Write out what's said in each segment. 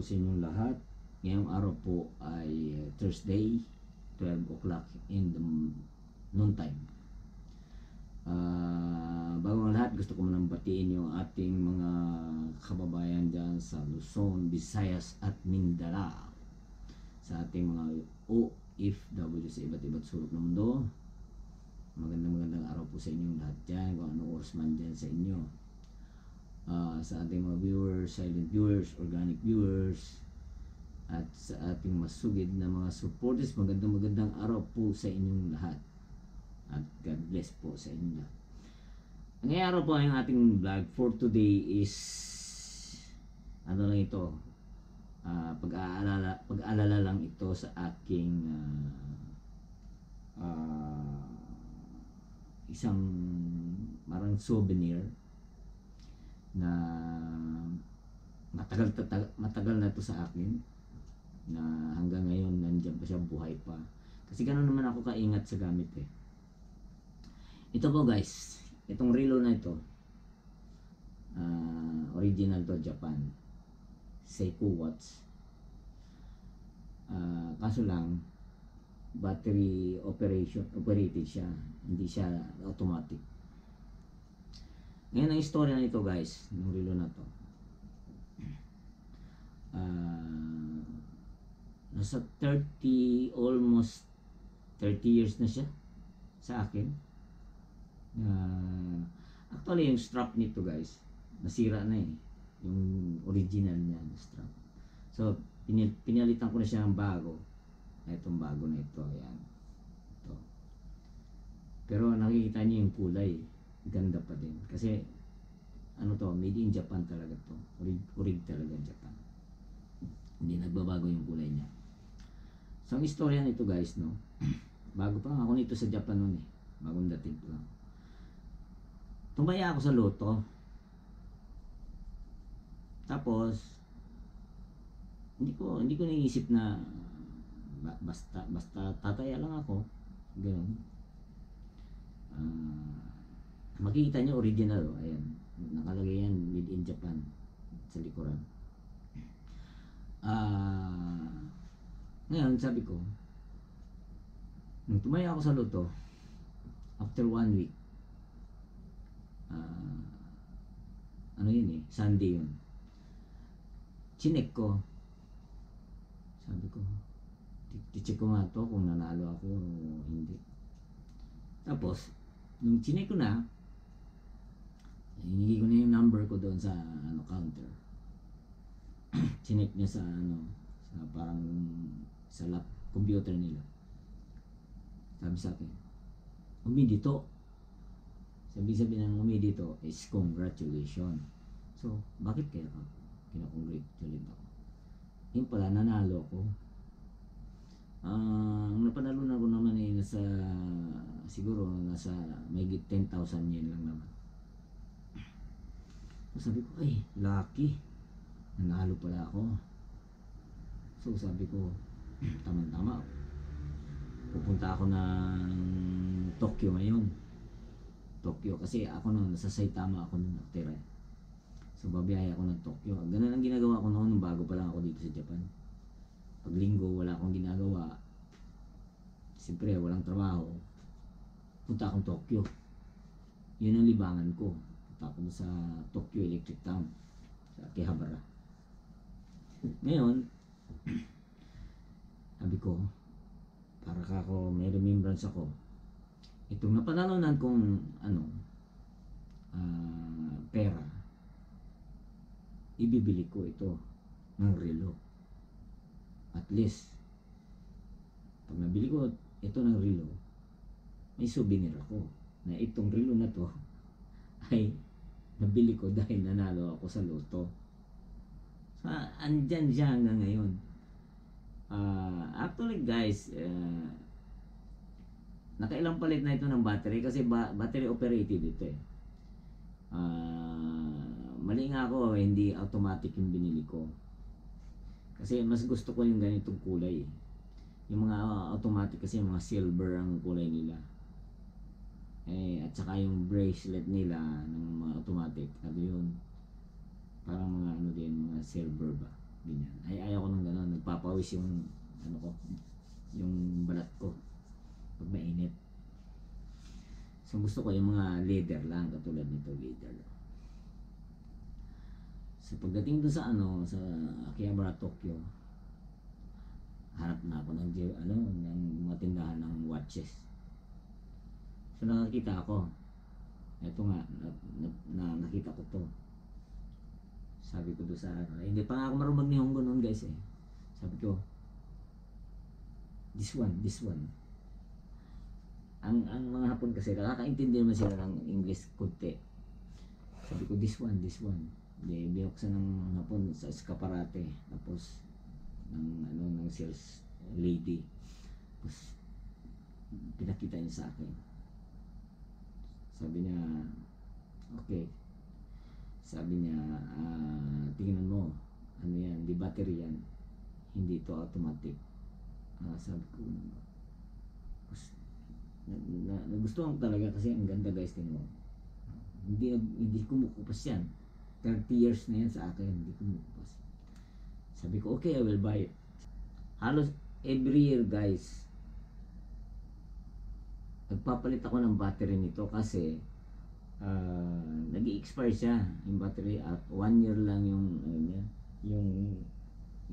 po sa inyong lahat. Ngayong araw po ay Thursday, 12 o'clock in the noon time. Bago ang lahat, gusto ko manang batiin yung ating mga kababayan dyan sa Luzon, Visayas at Mindanao. Sa ating mga OFW sa iba't iba't sulok ng mundo. Magandang araw po sa inyong lahat dyan, kung ano oras man dyan sa inyo. Sa ating mga viewers, silent viewers, organic viewers, at sa ating masugid na mga supporters, magandang araw po sa inyong lahat. At God bless po sa inyo lahat. Ngayong araw po ang ating vlog for today is ano lang ito, pag-aalala lang ito sa aking isang marang souvenir na matagal na to sa akin, na hanggang ngayon nandiyan pa siya, buhay pa. Kasi gano'n naman ako kaingat sa gamit eh. Ito po guys, itong relo na ito, original to Japan, Seiko watch. Kaso lang battery operated siya, hindi siya automatic. Ngayon ang istorya na ito guys, ng relo na to, nasa almost 30 years na siya sa akin. Actually yung strap nito guys, nasira na eh, yung original niya na strap. So pinalitan ko na siya ng bago. Itong bago na ito, ayan, ito. Pero nakikita niyo yung kulay, ganda pa din. Kasi ano to, made in Japan talaga to. Orig talaga Japan. Hindi nagbabago yung kulay niya. So ang istorya nito guys, no, bago pa lang ako nito sa Japan noon eh, bagong dating ko lang. Tumaya ako sa loto. Tapos hindi ko naisip na basta tataya lang ako, gano'n. Makikita niyo original, ayan, nakalagay yan, made in Japan sa likuran. Ngayon sabi ko, nung tumaya ako sa loto, after 1 week, ano yun eh, Sunday yun, chinek ko, sabi ko, i-check ko nga to kung nanalo ako o hindi. Tapos nung chinek ko na, hiningi ko na yung number ko doon sa counter. Chinek niya sa sa parang sa computer nila. Sabi sa akin, umidito. Sabi ng umidito is congratulations. So bakit kaya ako kinakongratulate ako? Yung pala, nanalo ako. Ang napanalunan ko naman ay siguro nasa mahigit 10,000 yen lang naman. So sabi ko, ay, lucky, nanalo pala ako. So sabi ko, tama-tama, pupunta ako ng Tokyo ngayon. Tokyo, kasi ako noon, nasa Saitama ako noon nakatira. So babiyaya ako ng Tokyo. Ganun ang ginagawa ko noon, bago pa lang ako dito sa Japan. Pag linggo, wala akong ginagawa, siyempre walang trabaho, punta akong Tokyo. Yun ang libangan ko. Punta ako sa Tokyo Electric Town, sa Akihabara. Ngayon, sabi ko, para ako may remembrance ako, itong napanalunan kong pera, ibibili ko ito ng relo. At least pag nabili ko ito ng relo, may souvenir ako na itong relo na to ay nabili ko dahil nanalo ako sa loto. So andyan siya hanggang ngayon. Actually guys, nakailang palit na ito ng battery, kasi battery operated ito eh. Mali nga ako, hindi automatic yung binili ko. Kasi mas gusto ko yung ganitong kulay. Yung mga automatic kasi mga silver ang kulay nila. At saka yung bracelet nila ng mga automatic, ano yun, parang mga din, mga silver ba, ganyan. pawis yung ano ko, yung balat ko pag mainit. So gusto ko yung mga leather lang, katulad nito, leather. So pagdating doon sa ano, sa Akihabara, Tokyo, hanap na ako ng ng mga tindahan ng watches. So nakakita ako, ito nga, nakita ko to. Sabi ko doon sa ano, hindi pa nga ako marunong Nihongo noon guys eh. Sabi ko, this one. Ang mga Hapon kasi nakakaintindi naman sila ng English kunti. Sabi ko, this one. Hindi, binuksan ng Hapon sa eskaparate. Tapos, ng sales lady. Tapos, pinakita niya sa akin. Sabi niya, okay. Sabi niya, tingnan mo, ano yan, di battery yan. Hindi ito automatic. Sabi ko, nagustuhan ko talaga kasi ang ganda guys, tingnan mo. Hindi kumukupas yan. 30 years na yan sa akin, hindi kumukupas. Sabi ko, okay, I will buy it. Halos every year guys, nagpapalit ako ng battery nito kasi nag-i-expire siya yung battery at 1 year lang yung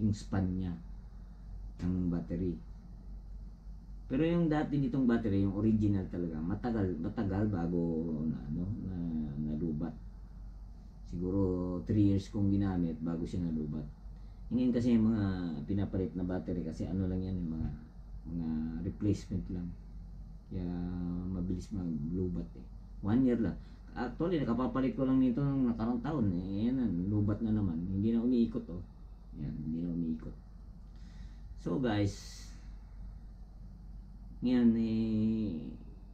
yung span niya ng battery. Pero yung dati nitong battery, yung original talaga, matagal bago nalubat. Siguro 3 years kong ginamit bago siya nalubat. Ngayon kasi yung mga pinapalit na battery kasi ano lang yan, yung mga replacement lang. Kaya mabilis maglubat eh. 1 year lang. Actually, nakapapalit ko lang nito ng nakarang taon eh. Yan, lubat na naman. Hindi na umiikot oh. Yan, hindi na umiikot. So guys, ngayon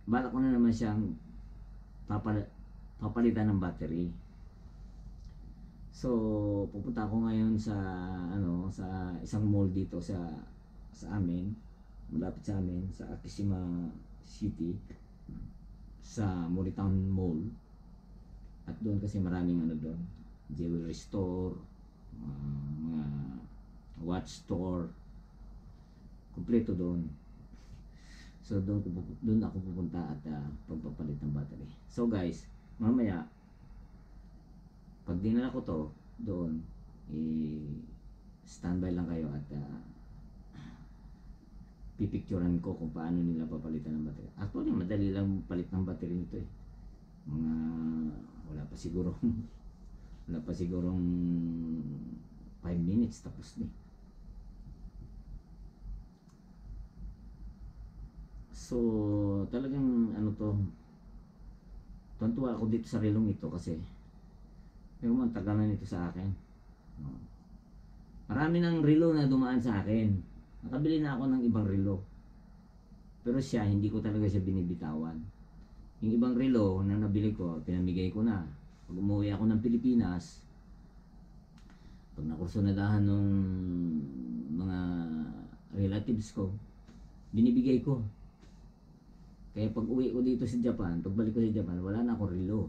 balak ko na naman siyang papalitan ng battery. So pupunta ako ngayon sa sa isang mall dito sa amin, malapit sa amin sa Akishima City, sa Moritown Mall. At doon kasi maraming doon, jewelry store, mga watch store, kumpleto doon. So doon ako pupunta at pagpapalit ng battery. So guys, mamaya pag dinala ko to doon, standby lang kayo at pipicturean ko kung paano nila papalitan ng battery. Actually, madali lang palit ng battery nito eh. Wala pa sigurong 5 minutes tapos na. So, talagang tuwa ako dito sa relong ito kasi yung tagal na nito sa akin. Marami ng relo na dumaan sa akin. Nakabili na ako ng ibang relo. Pero siya, hindi ko talaga siya binibitawan. Yung ibang relo na nabili ko, pinamigay ko na. Pag umuwi ako ng Pilipinas, pag nakursunadahan ng mga relatives ko, binibigay ko. Kaya pag uwi ko dito sa Japan, pagbalik ko sa Japan, wala na akong relo.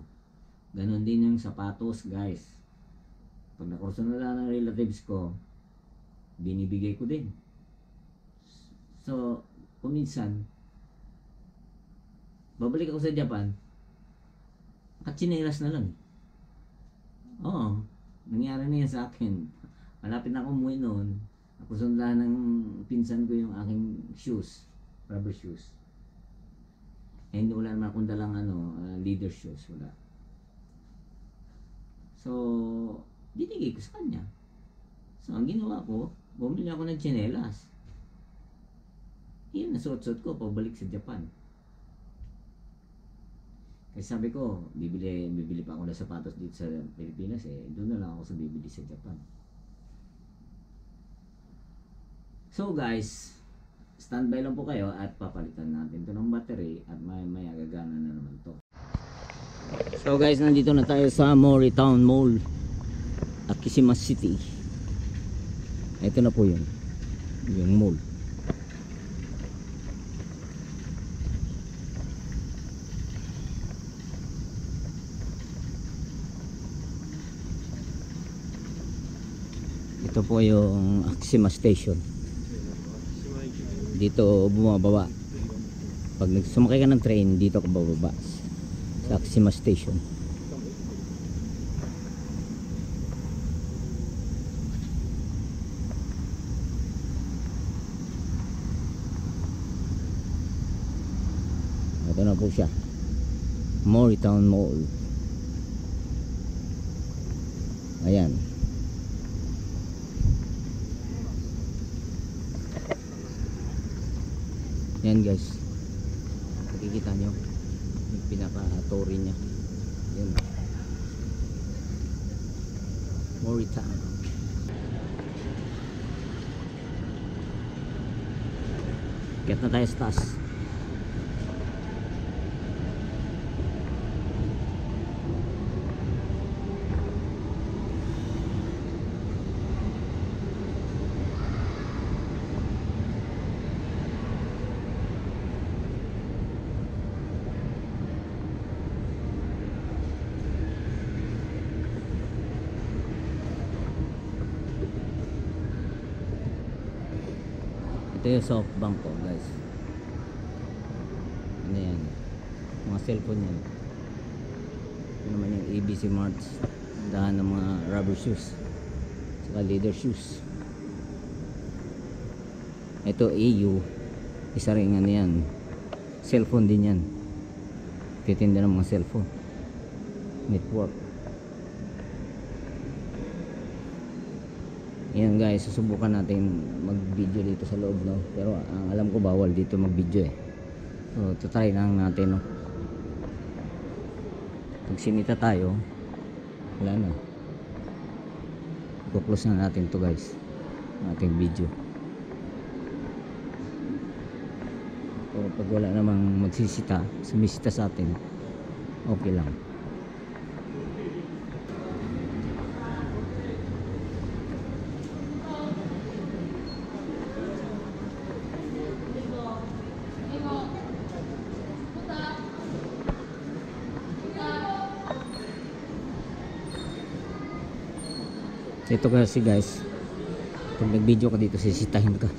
Ganon din yung sapatos, guys. Pag nakursunadahan ng relatives ko, binibigay ko din. So, kuminsan, babalik ako sa Japan, nakatsinelas na lang. Oo, nangyari na yan sa akin. Malapit na ako umuwi noon. Nakursunadahan ng pinsan ko yung aking shoes, rubber shoes. And wala naman akong dalang leather shoes, wala. So, binigay ko sa kanya. So, ang ginawa ko, bumili ako ng tsinelas. Yun, nasuot-suot ko pabalik sa Japan. Kasi sabi ko, bibili pa ako ng sapatos dito sa Pilipinas eh. Doon na lang ako sa bibili sa Japan. So guys, standby lang po kayo at papalitan natin ito ng battery at may gagana na naman to. So guys, nandito na tayo sa Moritown Mall, Akishima City. Ito na po yun, yung mall. Ito po yung Akishima Station. dito bumababa. Pag sumakay ka ng train, dito ka bababa sa Axima Station. Ito na po siya, Moritown Mall. Ayan. Yan guys, nakikita nyo yung pinaka-tory nya. Yan, Moritown. Get na tayo sa taas. Ito yung SoftBank ko guys. Ano yan, mga cellphone yan. Ito naman yung ABC Marts, dahan ng mga rubber shoes saka leather shoes. Ito AU, isa rin ano yan, cellphone din yan, titinda ng mga cellphone network. Yan guys, susubukan natin mag video dito sa loob, no? Pero ang alam ko bawal dito mag video eh. So tutry lang natin, no? Pag sinita tayo, wala na, i-close na natin to guys, ating video. Pero pag wala namang magsisita, sumisita sa atin, okay lang. Ito kasi guys, pag nag-video ka dito, sisitahin ka.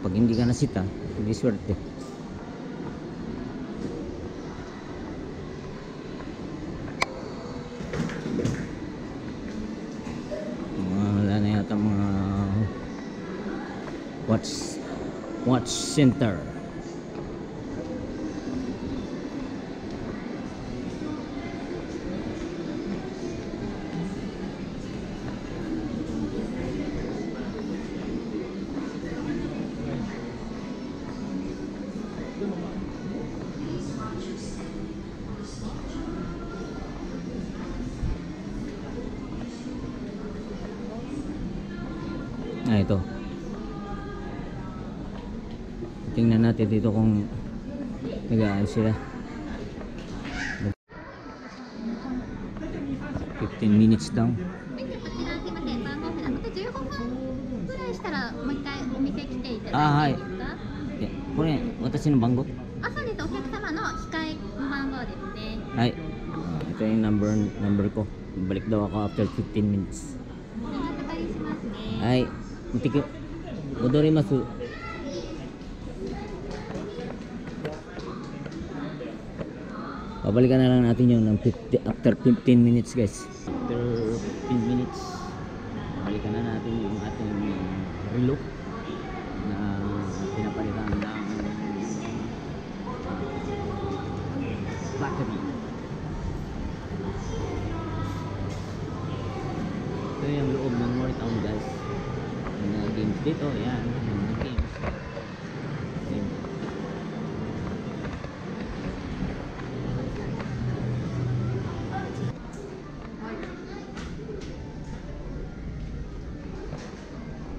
Pag hindi ka nasita, hindi swerte. Wala na yata mga watch center. Ito. Tingnan natin dito kung nag-aan sila. 15 minutes down. Hai. Kore, watashi no bango? Hai. Ito yung number ko. Balik daw ako after 15 minutes. Hai. Modorimasu. Babalikan na lang natin yung after 15 minutes guys. After 15 minutes, babalikan na natin yung ating relo na pinapalitan ng battery. Ito yung loob ng Moritown guys. Mga games dito, yan, mga games.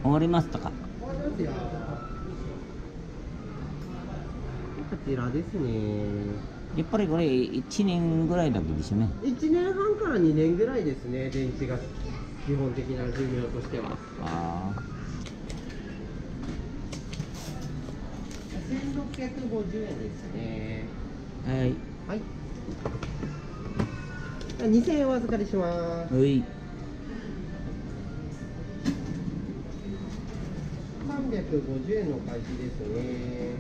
Orimasta ka? こちらですね。やっぱりこれ1年ぐらいだけですよね。1年半から2年ぐらいですね、電池が基本的な寿命としては。ああ。1650円ですね。はい。はい。2000円お預かりします。はい。350円のお返しですね。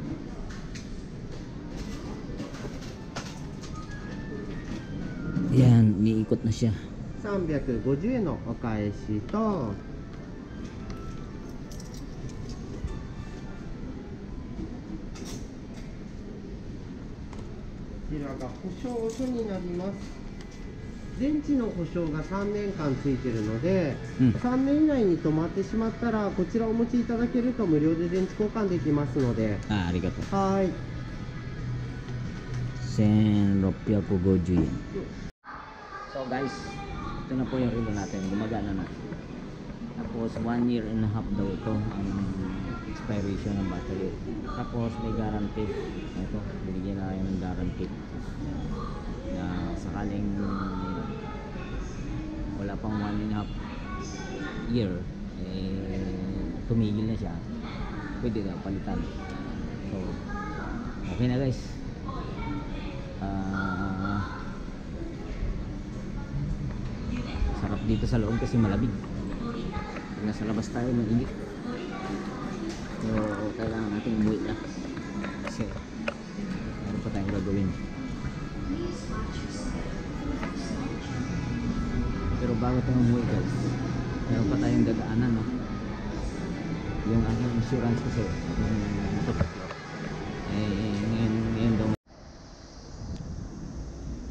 Yan, umiikot na siya. 350円のお返しと、こちらが保証書になります。電池の保証が3年間ついてるので、3年以内に止まってしまったらこちらお持ちいただけると無料で電池交換できますので。ありがとう。はい。1650 yen. So guys, ito na po yung relo natin. Gumagana na. Tapos 1 year and a half daw ito ang expiration ng battery. Tapos may guarantee. Ito, binigyan na kayo ng guarantee. Na sakaling wala pang 1 and a half year, tumigil na siya, pwede na palitan. So, okay na guys. Sarap dito sa loob kasi malamig. Pag nasa labas tayo mainit. So kailangan natin umuwi na kasi meron pa tayong gagawin. Pero bago tayo umuwi guys, meron pa tayong dadaanan, no? Yung aking insurance kasi ngayon daw.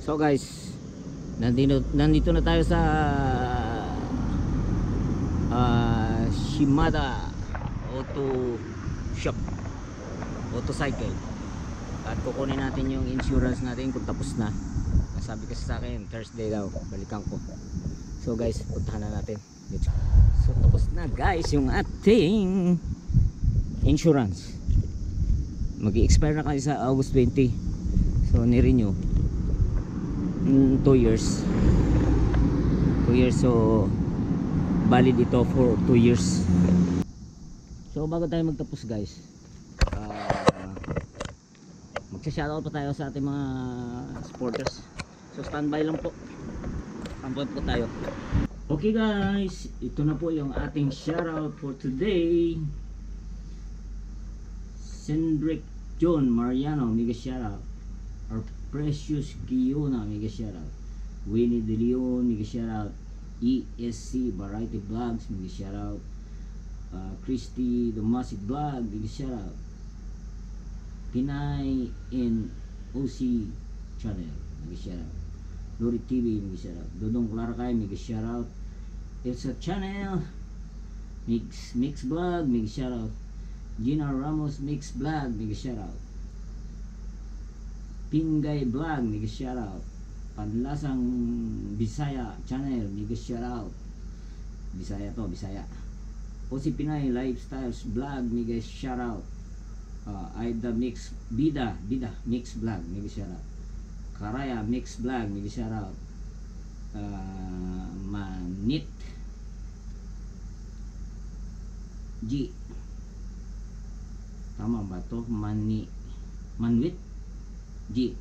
So guys, nandito na tayo sa Shimada Auto Shop, Autocycle, at kukunin natin yung insurance natin kung tapos na. Sabi kasi sa akin Thursday daw balikan ko. So guys, puntahan na natin. So tapos na guys yung ating insurance. Mag-i-expire na kasi sa August 20. So ni-renew 2 years. 2 years, so valid ito for 2 years. So bago tayo magtapos guys, magsha-shoutout pa tayo sa ating mga supporters. So standby lang po. Standby po tayo. Okay guys, ito na po yung ating shoutout for today. Cendric John Mariano, mega shoutout. Our Precious Giona, mega shoutout. Winnie De Leon, mega shoutout. ESC Variety Vlogs, mega shoutout. Christy the Music Vlog, mega shoutout. Pinay in OC Channel, mega shoutout. Lori TV, mega shoutout. Dodong Clarkay, mega shoutout. It's a Channel, Mix Vlog, mega shoutout. Gina Ramos Mix Vlog, mega shoutout. Pingay Vlog, mega shoutout. Panlasang Bisaya Channel, mega shoutout. Bisaya to, Bisaya. OC Pinay Lifestyles Vlog, mega shoutout. Aida Mix Bida Mix Vlog, mega shoutout. Karaya Mix Vlog, mega shoutout. Manit G, tama ba to? Manwit G,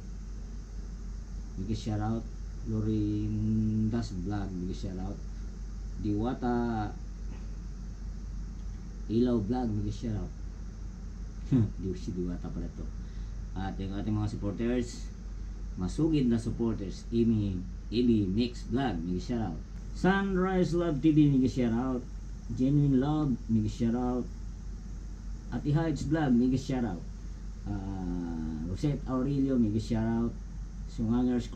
mega shoutout. Lorindas Vlog, mega shoutout. Diwata Ilaw Vlog, mega shoutout. Diwata pala to. At yung ating mga supporters, masugid na supporters, Amy Mix Vlog, mega shoutout. Sunrise Love TV, mega shoutout. Genuine Love, mega shoutout. Ati Heights Vlog, mega shoutout. Rosette Aurelio, mega shoutout. Sungangers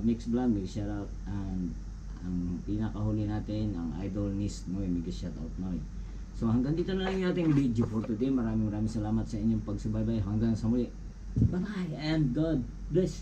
Mix Vlog, mega shoutout. And ang pinakahuli natin, ang Idol Nis Noy, mega shoutout Noy. So hanggang dito na lang yung ating video for today. Maraming salamat sa inyong pagsubaybay. Hanggang sa muli. Bye bye and God bless.